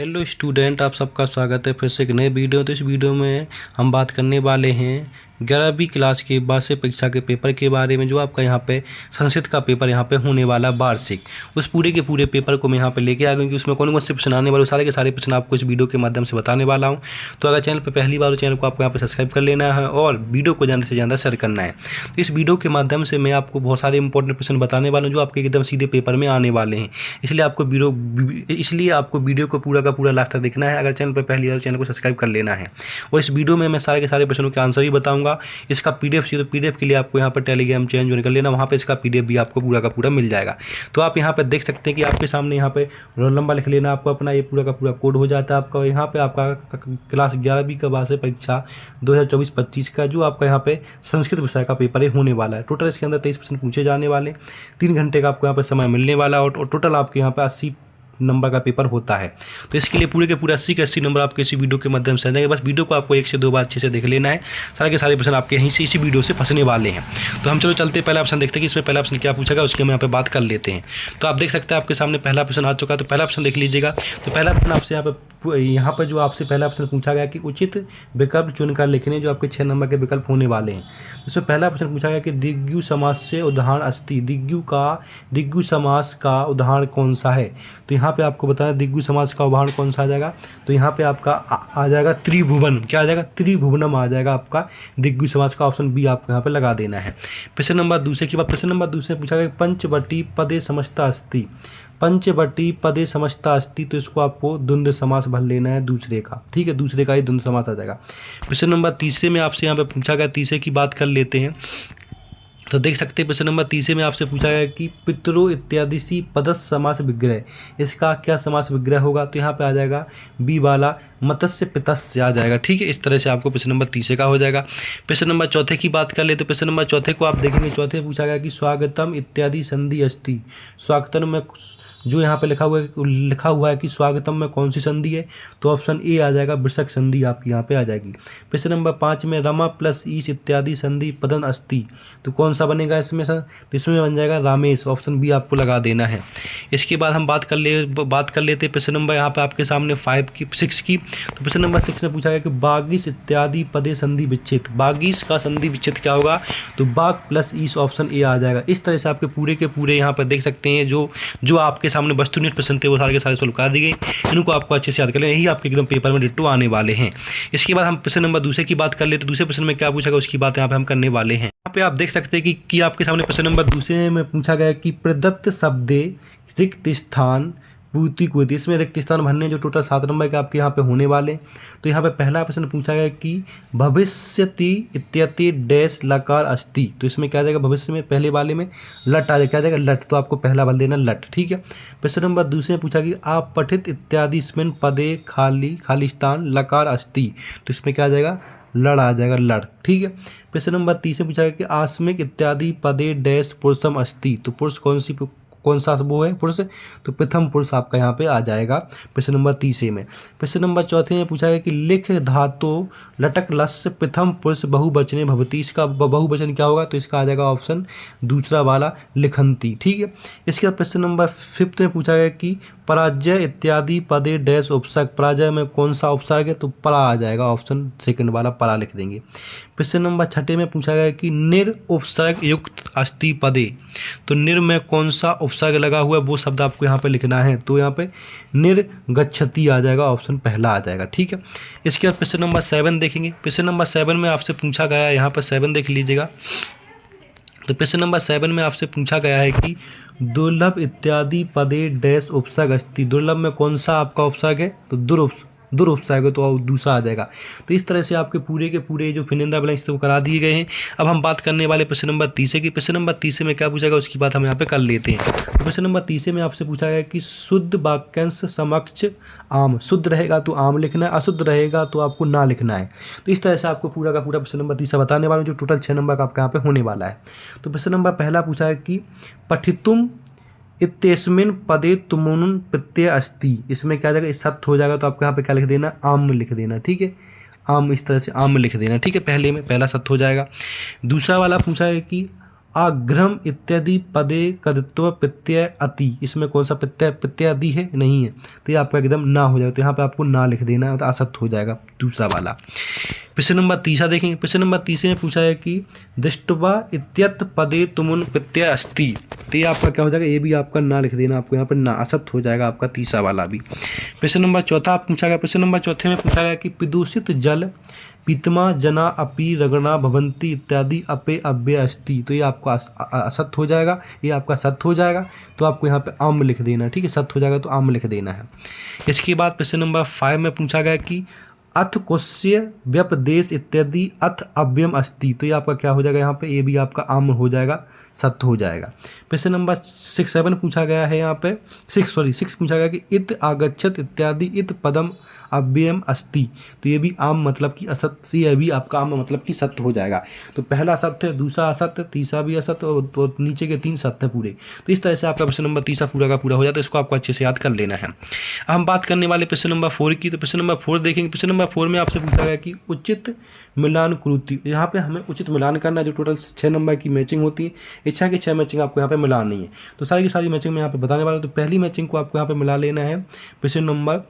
Hello student, आप सबका स्वागत है फिर से एक नए वीडियो। तो इस वीडियो में हम बात करने वाले हैं 11वीं क्लास के वार्षिक परीक्षा के पेपर के बारे में। जो आपका यहाँ पे संस्कृत का पेपर यहाँ पे होने वाला वार्षिक, उस पूरे के पूरे पेपर को मैं यहाँ पे लेके आ गया कि उसमें कौन कौन से प्रश्न आने वाले, सारे के सारे प्रश्न आपको इस वीडियो के माध्यम से बताने वाला हूँ। तो अगर चैनल पर पहली बार, चैनल को आपको यहाँ पे सब्सक्राइब कर लेना है और वीडियो को ज़्यादा से ज़्यादा शेयर करना है। तो इस वीडियो के माध्यम से मैं आपको बहुत सारे इंपॉर्टेंट प्रश्न बताने वाला हूँ जो आपके एकदम सीधे पेपर में आने वाले हैं। इसलिए आपको वीडियो को पूरा का पूरा लास्ट तक देखना है। अगर चैनल पर पहली बार, चैनल को सब्सक्राइब कर लेना है। और इस वीडियो में मैं सारे के सारे प्रश्नों के आंसर भी बताऊंगा। इसका पीडीएफ चाहिए तो पीडीएफ के लिए आपको यहाँ पर टेलीग्राम चैनल ज्वाइन कर लेना, वहाँ पे इसका पीडीएफ भी आपको पूरा का पूरा मिल जाएगा। तो आप यहाँ पर देख सकते हैं कि आपके सामने यहाँ पे रोल नंबर लिख लेना, आपको अपना ये पूरा का पूरा कोड हो जाता है आपका। यहाँ पे आपका क्लास 11वीं का वार्षिक परीक्षा 2024-25 का जो आपका यहाँ पे संस्कृत विषय का पेपर होने वाला है। टोटल इसके अंदर 23 प्रश्न पूछे जाने वाले, 3 घंटे का आपको यहाँ पे समय मिलने वाला और टोटल आपके यहाँ पे 80 नंबर का पेपर होता है। तो इसके लिए पूरे के पूरे 80 के 80 नंबर आपके इसी वीडियो के माध्यम से आ जाएंगे। बस वीडियो को आपको 1 से 2 बार अच्छे से देख लेना है, सारे के सारे प्रश्न आपके यहीं से इसी वीडियो से फंसने वाले हैं। तो हम चलो चलते पहला ऑप्शन देखते हैं कि इसमें पहला ऑप्शन क्या पूछा गया, उसके हम यहाँ पे बात कर लेते हैं। तो आप देख सकते हैं आपके सामने पहला प्रश्न आ चुका है, तो पहला ऑप्शन देख लीजिएगा। तो पहला प्रश्न आपसे यहाँ पर जो आपसे पहला ऑप्शन पूछा गया कि उचित विकल्प चुनकर लिखने, जो आपके 6 नंबर के विकल्प होने वाले हैं। इसमें पहला प्रश्न पूछा गया कि दिग्गु समास से उदाहरण अस्ति, दिग्गु समास का उदाहरण कौन सा है। तो यहाँ पे आपको बताना दिग्गु समास का उदाहरण कौन सा आ जाएगा। तो यहाँ पे आपका आ जाएगा त्रिभुवन। क्या आ जाएगा? त्रिभुवनम आ जाएगा आपका दिग्गु समास का। ऑप्शन बी आपको यहाँ पे लगा देना है। प्रश्न नंबर दूसरे की बात, प्रश्न नंबर दूसरे पूछा गया पंचवटी पदे समझता अस्ति, पंचवटी पदे समझता अस्ति। तो इसको आपको द्वंद्व समास भर लेना है दूसरे का, ठीक है, दूसरे का ही द्वंद्व समास आ जाएगा। प्रश्न नंबर तीसरे में आपसे यहाँ पे पूछा गया, तीसरे की बात कर लेते हैं। तो देख सकते हैं प्रश्न नंबर तीसरे में आपसे पूछा गया कि पितरो इत्यादि सी पदस समास विग्रह, इसका क्या समास विग्रह होगा। तो यहाँ पे आ जाएगा बी वाला मत्स्य पितस्य आ जाएगा, ठीक है। इस तरह से आपको प्रश्न नंबर तीसरे का हो जाएगा। प्रश्न नंबर चौथे की बात कर ले तो प्रश्न नंबर चौथे को आप देखेंगे, चौथे पूछा गया कि स्वागतम इत्यादि संधि अस्ति, स्वागतम में जो यहाँ पे लिखा हुआ है कि स्वागतम में कौन सी संधि है। तो ऑप्शन ए आ जाएगा वृषक संधि आपकी यहाँ पे आ जाएगी। प्रश्न नंबर 5 में रमा प्लस ईश इत्यादि संधि पदन अस्ति, तो कौन सा बनेगा इसमें सर। तो इसमें बन जाएगा रामेश, ऑप्शन बी आपको लगा देना है। इसके बाद हम बात कर लेते प्रश्न नंबर यहाँ पे आपके सामने 6 की। तो प्रश्न नंबर 6 में पूछा गया कि बागीस इत्यादि पदे संधि विच्छेद, बागीस का संधि विच्छेद क्या होगा। तो बाग प्लस ईश, ऑप्शन ए आ जाएगा। इस तरह से आपके पूरे के पूरे यहाँ पर देख सकते हैं जो आपके सामने वस्तुनिष्ठ प्रश्न थे वो सारे के सारे सॉल्व करा दी गई। इनको आपको अच्छे से याद कर लें, यही आपके एकदम पेपर में डिट्टो आने वाले हैं। इसके बाद हम प्रश्न नंबर दूसरे की बात कर ले तो दूसरे प्रश्न में क्या पूछा गया उसकी बात यहाँ पे हम करने वाले हैं। यहाँ पे आप देख सकते हैं कि आपके सामने प्रश्न नंबर दूसरे में पूछा गया कि प्रदत्त शब्दे रिक्त स्थान पूर्ति को, इसमें रिक्त स्थान भरने जो टोटल 7 नंबर के आपके यहाँ पे होने वाले। तो यहाँ पे पहला प्रश्न पूछा गया कि भविष्यति इत्यति डैश लकार अस्ति। तो इसमें क्या जाएगा, भविष्य में पहले वाले में लट आ जाएगा, क्या जाएगा लट, तो आपको पहला भर देना लट, ठीक है। प्रश्न नंबर दूसरे में पूछा कि आप पठित इत्यादि इसमें पदे खालिस्तान लकार अस्ति। तो इसमें क्या आ जाएगा लड़ आ जाएगा, लड़, ठीक है। प्रश्न नंबर तीसरे पूछा गया कि आस्मिक इत्यादि पदे डैश पुरुषम अस्ति। तो पुरुष कौन सा वो है पुरुष, तो प्रथम पुरुष आपका यहाँ पे आ जाएगा प्रश्न नंबर तीसरे में। प्रश्न नंबर चौथे में पूछा गया कि लिख धातु लटक लस्य प्रथम पुरुष बहुवचने भवती, इसका बहुवचन क्या होगा। तो इसका आ जाएगा ऑप्शन दूसरा वाला लिखंती, ठीक है। इसके बाद प्रश्न नंबर 5 में पूछा गया कि पराजय इत्यादि पदे डैश उपसर्ग, पराजय में कौन सा उपसर्ग है। तो परा आ जाएगा, ऑप्शन सेकंड वाला परा लिख देंगे। प्रश्न नंबर 6 में पूछा गया कि निर उपसर्ग युक्त अस्ति पदे, तो निर में कौन सा उपसर्ग लगा हुआ है वो शब्द आपको यहाँ पे लिखना है। तो यहाँ पे निर्गच्छति आ जाएगा, ऑप्शन पहला आ जाएगा, ठीक है। इसके बाद प्रश्न नंबर 7 देखेंगे। प्रश्न नंबर 7 में आपसे पूछा गया है, यहाँ पर 7 देख लीजिएगा। तो प्रश्न नंबर 7 में आपसे पूछा गया है कि दुर्लभ इत्यादि पदे डैश उपसर्ग अस्ति, दुर्लभ में कौन सा आपका उपसर्ग है। तो दुरुपसर्ग है, तो दूसरा आ जाएगा। तो इस तरह से आपके पूरे के पूरे जो फिनेंदा ब्लैंक्स थे वो करा दिए गए हैं। अब हम बात करने वाले प्रश्न नंबर 30 की। प्रश्न नंबर 30 में क्या पूछा गया उसकी बात हम यहाँ पे कर लेते हैं। तो प्रश्न नंबर 30 में आपसे पूछा गया कि शुद्ध वाक्यांश समक्ष आम, शुद्ध रहेगा तो आम लिखना है, अशुद्ध रहेगा तो आपको ना लिखना है। तो इस तरह से आपको पूरा का पूरा प्रश्न नंबर 30 बताने वाला हूँ, जो टोटल 6 नंबर का आपका यहाँ पे होने वाला है। तो प्रश्न नंबर पहला पूछा है कि पठितुम इत्यस्मिन् पदे तुमुन प्रत्यय अस्ति, इसमें क्या जाएगा सत्य हो जाएगा। तो आपको यहाँ पे क्या लिख देना, आम लिख देना, ठीक है, आम, इस तरह से आम लिख देना, ठीक है। पहले में पहला सत्य हो जाएगा। दूसरा वाला पूछा है कि आग्रम इत्यादि पदे कदित्व प्रत्यय अति, इसमें कौन सा प्रत्यय अति है? नहीं है, तो ये आपका एकदम ना हो जाएगा, तो यहाँ पे आपको ना लिख देना है, तो असत हो जाएगा दूसरा वाला। प्रश्न नंबर तीसरा देखेंगे। प्रश्न नंबर तीसरे में पूछा है कि दृष्टवा इत्यत पदे तुमुन प्रत्यय अस्ति, तो ये आपका क्या हो जाएगा? ये भी आपका ना लिख देना, आपको यहाँ पर ना असत हो जाएगा आपका तीसरा वाला भी। प्रश्न नंबर चौथा पूछा गया। प्रश्न नंबर चौथे में पूछा गया कि प्रदूषित जल पीतमा जना अपी रगड़ा भवंती इत्यादि अपे अव्यय अस्ति, तो ये आपका असत हो जाएगा, ये आपका सत हो जाएगा, तो आपको यहाँ पे आम लिख देना है, ठीक है, सत हो जाएगा तो आम लिख देना है। इसके बाद प्रश्न नंबर 5 में पूछा गया कि अथ कोस्य व्यपदेश इत्यादि अथ अव्ययम अस्ति, तो ये आपका क्या हो जाएगा? यहाँ पे ये भी आपका आम हो जाएगा, सत्य हो जाएगा। प्रश्न नंबर 6 पूछा गया है यहाँ पे 6 पूछा गया कि इत आगच्छत इत्यादि इत पदम अव्ययम अस्ति, तो ये भी आम मतलब कि असत्य, ये भी आपका आम मतलब कि सत्य हो जाएगा। तो पहला असत्य, दूसरा असत्य, तीसरा भी असत्य, और नीचे के 3 सत्य पूरे। तो इस तरह से आपका प्रश्न नंबर तीसरा पूरा का पूरा हो जाता है, इसको आपको अच्छे से याद कर लेना है। अब हम बात करने वाले प्रश्न नंबर 4 की। तो प्रश्न नंबर 4 देखेंगे। प्रश्न नंबर 4 में आपसे पूछा गया कि उचित मिलान कृति, यहाँ पे हमें उचित मिलान करना है, जो टोटल 6 नंबर की मैचिंग होती है, इच्छा की 6 मैचिंग आपको यहाँ पे मिलानी है। तो सारी की सारी मैचिंग मैं यहाँ पे बताने वाला हूँ। तो पहली मैचिंग को आपको यहाँ पे मिला लेना है प्रश्न नंबर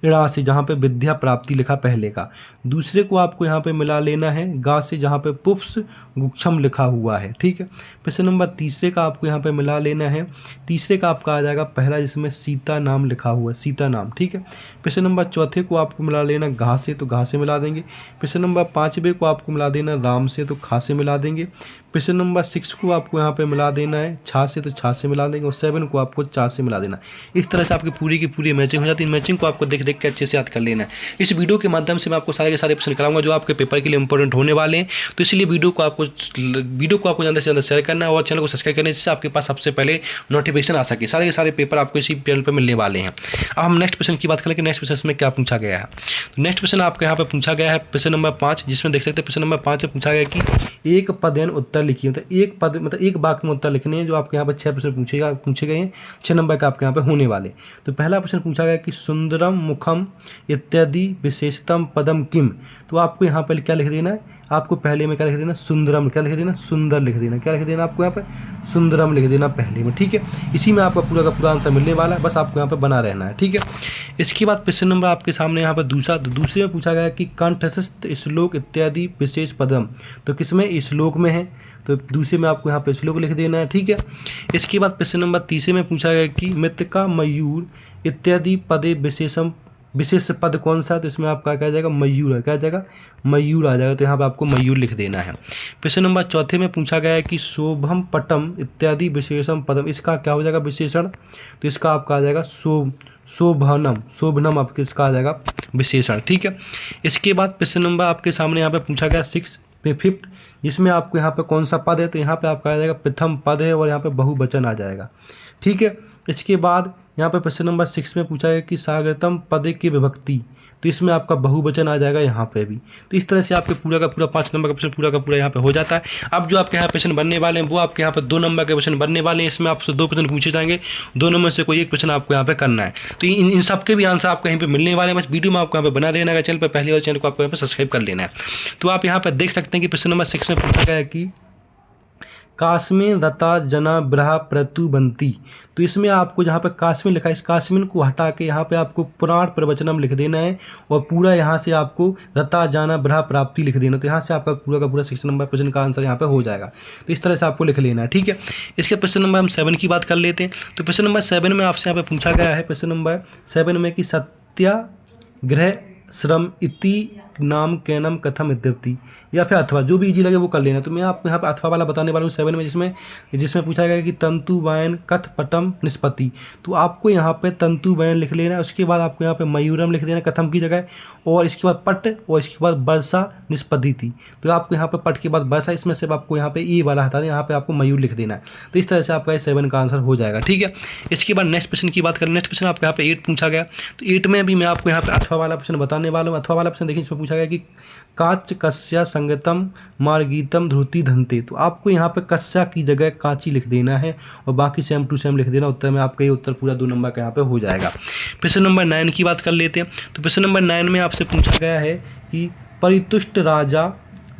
ऋणा से, जहाँ पे विद्या प्राप्ति लिखा पहले का। दूसरे को आपको यहाँ पे मिला लेना है गा से, जहाँ पे पुप्स गुक्षम लिखा हुआ है, ठीक है। प्रश्न नंबर तीसरे का आपको यहाँ पे मिला लेना है, तीसरे का आपका आ जाएगा पहला, जिसमें सीता नाम लिखा हुआ है, सीता नाम, ठीक है। प्रश्न नंबर चौथे को आपको मिला लेना घा से, तो घा से मिला देंगे। प्रश्न नंबर 5वें को आपको मिला देना राम से, तो खा से मिला देंगे। प्रश्न नंबर 6 को आपको यहाँ पे मिला देना है छा से, तो छा से मिला देंगे, और 7 को आपको चा से मिला देना। इस तरह से आपकी पूरी की पूरी मैचिंग हो जाती है। मैचिंग को आपको देख देख के अच्छे से याद कर लेना है। इस वीडियो के माध्यम से मैं आपको सारे के सारे प्रश्न कराऊंगा जो आपके पेपर के लिए इंपॉर्टेंट होने वाले हैं। तो इसलिए वीडियो को आपको ज़्यादा से ज़्यादा शेयर करना है और चैनल को सब्सक्राइब करना है, जिससे आपके पास सबसे पहले नोटिफिकेशन आ सके। सारे के सारे पेपर आपको इसी चैनल पर मिलने वाले हैं। अब हम नेक्स्ट प्रश्न की बात करें कि नेक्स्ट प्रश्न में क्या पूछा गया है। तो नेक्स्ट प्रश्न आपके यहाँ पर पूछा गया है प्रश्न नंबर 5, जिसमें देख सकते हैं प्रश्न नंबर 5 में पूछा गया कि एक पदेन उत्तर लिखिए, मतलब एक वाक्य में उत्तर लिखने हैं, जो आपके यहाँ पर 6 प्रश्न पूछे गए हैं, 6 नंबर का आपके यहाँ पे होने वाले। तो पहला प्रश्न पूछा गया कि सुंदरम मुखम इत्यादि विशेषतम पदम किम, तो आपको यहाँ पर क्या लिख देना है? आपको पहले में क्या लिख देना? सुंदरम, क्या लिख देना? सुंदर लिख देना। क्या लिख देना आपको यहाँ पे? सुंदरम लिख देना पहले में, ठीक है। इसी में आपका पूरा का पूरा आंसर मिलने वाला है, बस आपको यहाँ पे बना रहना है, ठीक है। इसके बाद प्रश्न नंबर आपके सामने यहाँ पर दूसरे में पूछा गया कि कंठस्थ श्लोक इत्यादि विशेष पदम, तो किसमें? श्लोक में है, तो दूसरे में आपको यहाँ पे श्लोक लिख देना है, ठीक है। इसके बाद प्रश्न नंबर तीसरे में पूछा गया कि मृतिका मयूर इत्यादि पदे विशेष पद कौन सा? तो इसमें आपका क्या जाएगा? मयूर है। क्या जाएगा? मयूर आ जाएगा, तो यहाँ पे आपको मयूर लिख देना है। प्रश्न नंबर चौथे में पूछा गया है कि शोभम पटम इत्यादि विशेषम पदम, इसका क्या हो जाएगा? विशेषण, तो इसका आपका आ जाएगा शोभनम आपके इसका आ जाएगा विशेषण, ठीक है। इसके बाद प्रश्न नंबर आपके सामने यहाँ पे पूछा गया 5th, जिसमें आपको यहाँ पे कौन सा पद है? तो यहाँ पे आपका आ जाएगा प्रथम पद है, और यहाँ पे बहुवचन आ जाएगा, ठीक है। इसके बाद यहाँ पे प्रश्न नंबर 6 में पूछा गया कि सागरतम पदे की विभक्ति, तो इसमें आपका बहुवचन आ जाएगा यहाँ पे भी। तो इस तरह से आपके पूरा का पूरा 5 नंबर का प्रश्न पूरा का पूरा यहाँ पे हो जाता है। अब जो आपके यहाँ प्रश्न बनने वाले हैं वो आपके यहाँ पे 2 नंबर के प्रश्न बनने वाले हैं। इसमें आपसे 2 प्रश्न पूछे जाएंगे, दोनों में से कोई एक प्रश्न आपको यहाँ पे करना है। तो इन सबके भी आंसर आपको यहीं पर मिलने वाले हैं। बस वीडियो में आपको यहाँ पे बना लेना है, चैनल पर पहले वाले चैनल को आपको यहाँ पे सब्सक्राइब कर लेना है। तो आप यहाँ पर देख सकते हैं कि प्रश्न नंबर 6 में पूछा गया है कि कास्मिन रता जना ब्रहा प्रतुबंती, तो इसमें आपको जहाँ पे कास्मिन लिखा है, इस कास्मिन को हटा के यहाँ पे आपको पुराण प्रवचनम लिख देना है, और पूरा यहाँ से आपको रता जाना ब्रहा प्राप्ति लिख देना। तो यहाँ से आपका पूरा का पूरा 6 नंबर प्रश्न का आंसर यहाँ पे हो जाएगा। तो इस तरह से आपको लिख लेना है, ठीक है। इसके प्रश्न नंबर हम 7 की बात कर लेते हैं। तो प्रश्न नंबर 7 में आपसे यहाँ पे पूछा गया है प्रश्न नंबर 7 में कि सत्याग्रह श्रम इति नाम कैनम कथम इत्यपि, या फिर अथवा, जो भी इजी लगे वो कर लेना। तो मैं आपको यहाँ पे अथवा वाला बताने वाला हूँ 7 में, जिसमें पूछा गया कि तंतु वायन कथ पटम निष्पत्ति, तो आपको यहाँ पे तंतु वायन लिख लेना है। उसके बाद आपको यहाँ पे मयूरम लिख देना कथम की जगह, और इसके बाद पट, और इसके बाद वर्षा निष्पत्ति थी, तो आपको यहाँ पे पट के बाद वर्षा, इसमें से आपको यहाँ पे ए वाला हटा दें, यहाँ पे आपको मयूर लिख देना है। तो इस तरह से आपका 7 का आंसर हो जाएगा, ठीक है। इसके बाद नेक्स्ट प्रश्न की बात करें। नेक्स्ट प्रश्न आपको यहाँ पे 8 पूछा गया। तो 8 में भी मैं आपको यहाँ पे अथवा वाला प्रश्न बताने वाला हूँ। अथवा वाला प्रश्न देखिए, इसमें पूछा गया कि काच कस्या संगतम मार्गीतम ध्रुति धनते, तो आपको यहाँ पे कस्या की जगह कांची लिख देना है, और बाकी सेम टू सेम लिख देना। उत्तर में आपका ये उत्तर पूरा 2 नंबर का यहाँ पे हो जाएगा। प्रश्न नंबर 9 की बात कर लेते हैं। तो प्रश्न नंबर 9 में आपसे पूछा गया है कि परितुष्ट राजा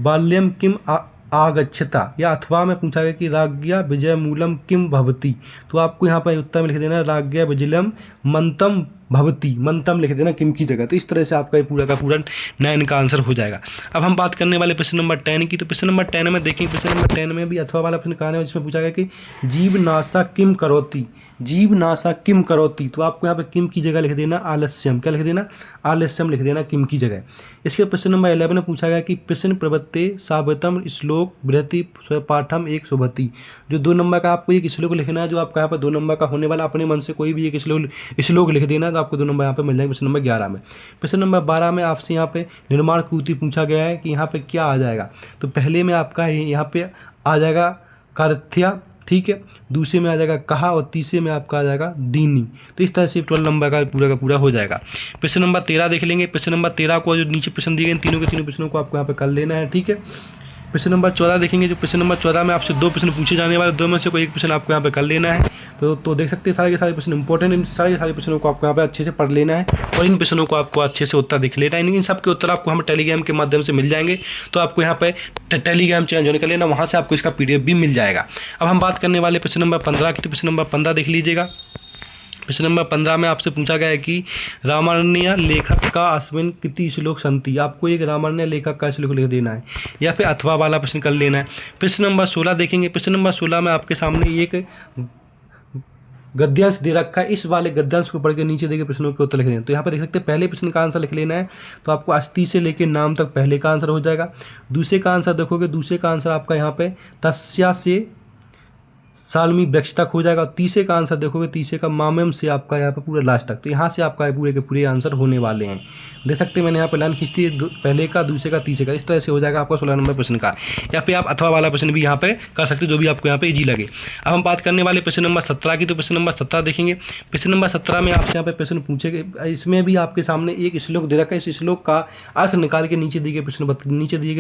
बाल्यम किम आगच्छता, या अथवा में पूछा गया कि राज्ञा विजय मूलम किम भवति, तो आपको यहाँ पर उत्तर में लिख देना राज्ञा विजयम मंतम भवती, मंतम लिख देना किम की जगह। तो इस तरह से आपका ये पूरा का पूरा 9 का आंसर हो जाएगा। अब हम बात करने वाले प्रश्न नंबर 10 की। तो प्रश्न नंबर 10 में देखेंगे, प्रश्न नंबर 10 में भी अथवा वाला प्रश्न कहानी है, जिसमें पूछा गया कि जीव नाशा किम करोति, जीव नाशा किम करोति, तो आपको यहाँ पे किम की जगह लिख देना आलस्यम, क्या लिख देना, आलस्यम लिख देना किम की जगह। इसके प्रश्न नंबर 11 में पूछा गया कि प्रश्न प्रवृत्ते सावतम श्लोक बृहति पाठम एक शुभति, जो 2 नंबर का आपको एक श्लोक लिखना है, जो आपका यहाँ पर 2 नंबर का होने वाला, अपने मन से कोई भी एक श्लोक लिख देना, तो आपको 2 नंबर यहाँ पे मिल जाएंगे प्रश्न नंबर 11 में। प्रश्न नंबर 12 में आपसे यहाँ पे निर्माण कृति पूछा गया है कि यहाँ पे क्या आ जाएगा। तो पहले में आपका यहाँ पे आ जाएगा कारथ्या, ठीक है, दूसरे में आ जाएगा कहा, और तीसरे में आपका आ जाएगा दीनी। तो इस तरह से 12 नंबर का पूरा हो जाएगा। प्रश्न नंबर 13 देख लेंगे। प्रश्न नंबर 13 को जो नीचे प्रश्न दिए गए तीनों के तीनों प्रश्नों को आपको यहाँ पे कर लेना है, ठीक है। प्रश्न नंबर 14 देखेंगे। जो प्रश्न नंबर 14 में आपसे 2 प्रश्न पूछे जाने वाले, 2 में से कोई एक प्रश्न आपको यहाँ पे कर लेना है। तो देख सकते हैं सारे के सारे प्रश्न इंपॉर्टेंट, इन सारे के सारे प्रश्नों को आपको यहाँ पे अच्छे से पढ़ लेना है, और इन प्रश्नों को आपको अच्छे से उत्तर दिख लेना है। इन सब के उत्तर आपको हम टेलीग्राम के माध्यम से मिल जाएंगे, तो आपको यहाँ पे टेलीग्राम चैनल ज्वाइन कर लेना, वहाँ से आपको इसका PDF भी मिल जाएगा। अब हम बात करने वाले प्रश्न नंबर 15 की। तो प्रश्न नंबर 15 देख लीजिएगा। प्रश्न नंबर 15 में आपसे पूछा गया है कि रामायण लेखक का अस्मिन कितनी श्लोक संति, आपको एक रामायण लेखक का श्लोक लिख देना है, या फिर अथवा वाला प्रश्न कर लेना है। प्रश्न नंबर 16 देखेंगे। प्रश्न नंबर 16 में आपके सामने एक गद्यांश दे रखा है, इस वाले गद्यांश को पढ़ के नीचे देखे प्रश्नों के उत्तर लिख लेना। तो यहाँ पे देख सकते हैं पहले प्रश्न का आंसर लिख लेना है, तो आपको अस्थि से लेकर नाम तक पहले का आंसर हो जाएगा। दूसरे का आंसर देखोगे, दूसरे का आंसर आपका यहाँ पे तस्या से सालमी वृक्ष तक हो जाएगा। तीसरे का आंसर देखोगे, तीसरे का मामम से आपका यहाँ पे पूरा लास्ट तक। तो यहाँ से आपका पूरे के पूरे आंसर होने वाले हैं। देख सकते हैं मैंने यहाँ पे लाइन खींच दी, पहले का, दूसरे का, तीसरे का, इस तरह से हो जाएगा आपका 16 नंबर प्रश्न का। या फिर आप अथवा वाला प्रश्न भी यहाँ पे कर सकते हो, जो भी आपको यहाँ पे इजी लगे। अब हम बात करने वाले प्रश्न नंबर 17 की। तो प्रश्न नंबर 17 देखेंगे। प्रश्न नंबर 17 में आपसे यहाँ पे प्रश्न पूछेंगे, इसमें भी आपके सामने एक श्लोक दे रखा है, इस श्लोक का अर्थ निकाल के नीचे दिए गए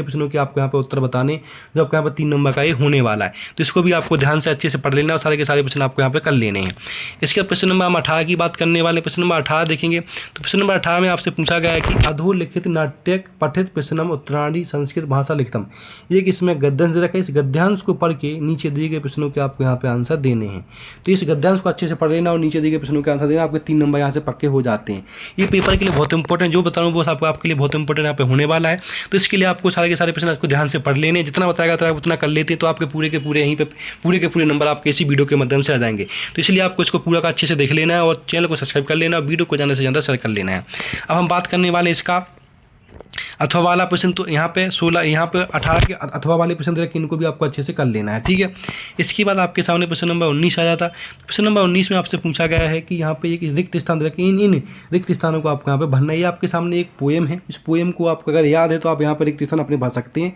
प्रश्नों के आपको यहाँ पे उत्तर बताने, जो आपको यहाँ पे 3 नंबर का ये होने वाला है। तो इसको भी आपको ध्यान से अच्छे से पढ़ लेना, और सारे के सारे प्रश्न आपको यहाँ पे कर लेने हैं। इसके बाद प्रश्न नंबर हम 18 की बात करने वाले। प्रश्न नंबर 18 देखेंगे। तो प्रश्न नंबर 18 में आपसे पूछा गया है कि अधोलिखित नाट्य पठित प्रश्नम उत्तराणी संस्कृत भाषा लिखतम, ये इसमें गद्यांश दे रखा है, इस गद्यांश को पढ़ के नीचे दिए गए प्रश्नों के आपको यहाँ पे आंसर देने हैं। तो इस गद्यांश को अच्छे से पढ़ लेना और नीचे दिए गए प्रश्नों के आंसर देना, आपके 3 नंबर यहाँ से पक्के हो जाते हैं। ये पेपर के लिए बहुत इंपॉर्टेंट, जो बता रहा हूँ वो आपके लिए बहुत इंपॉर्टेंट यहाँ पे होने वाला है। तो इसके लिए आपको सारे के सारे प्रश्न आपको ध्यान से पढ़ लेने, जितना बताएगा उतना कर लेते, तो आपके पूरे के पूरे यहीं पे पूरे के पूरे नंबर आपके इसी वीडियो के माध्यम से आ जाएंगे। तो इसलिए आपको इसको पूरा का अच्छे से देख लेना है, और चैनल को सब्सक्राइब कर लेना, और वीडियो को ज़्यादा से ज़्यादा शेयर कर लेना है। अब हम बात करने वाले इसका अथवा वाला प्रश्न। तो यहाँ पे 16, यहाँ पे 18 के अथवा वाले प्रश्न दे रखे, इनको भी आपको अच्छे से कर लेना है, ठीक है। इसके बाद आपके सामने प्रश्न नंबर 19 आ जाता है। प्रश्न नंबर 19 में आपसे पूछा गया है कि यहाँ पे एक रिक्त स्थान दे रखे, इन रिक्त स्थानों को आपको यहाँ पे भरना है। ये आपके सामने एक पोएम है, इस पोएम को आपको अगर याद है तो आप यहाँ पर रिक्त स्थान अपने भर सकते हैं।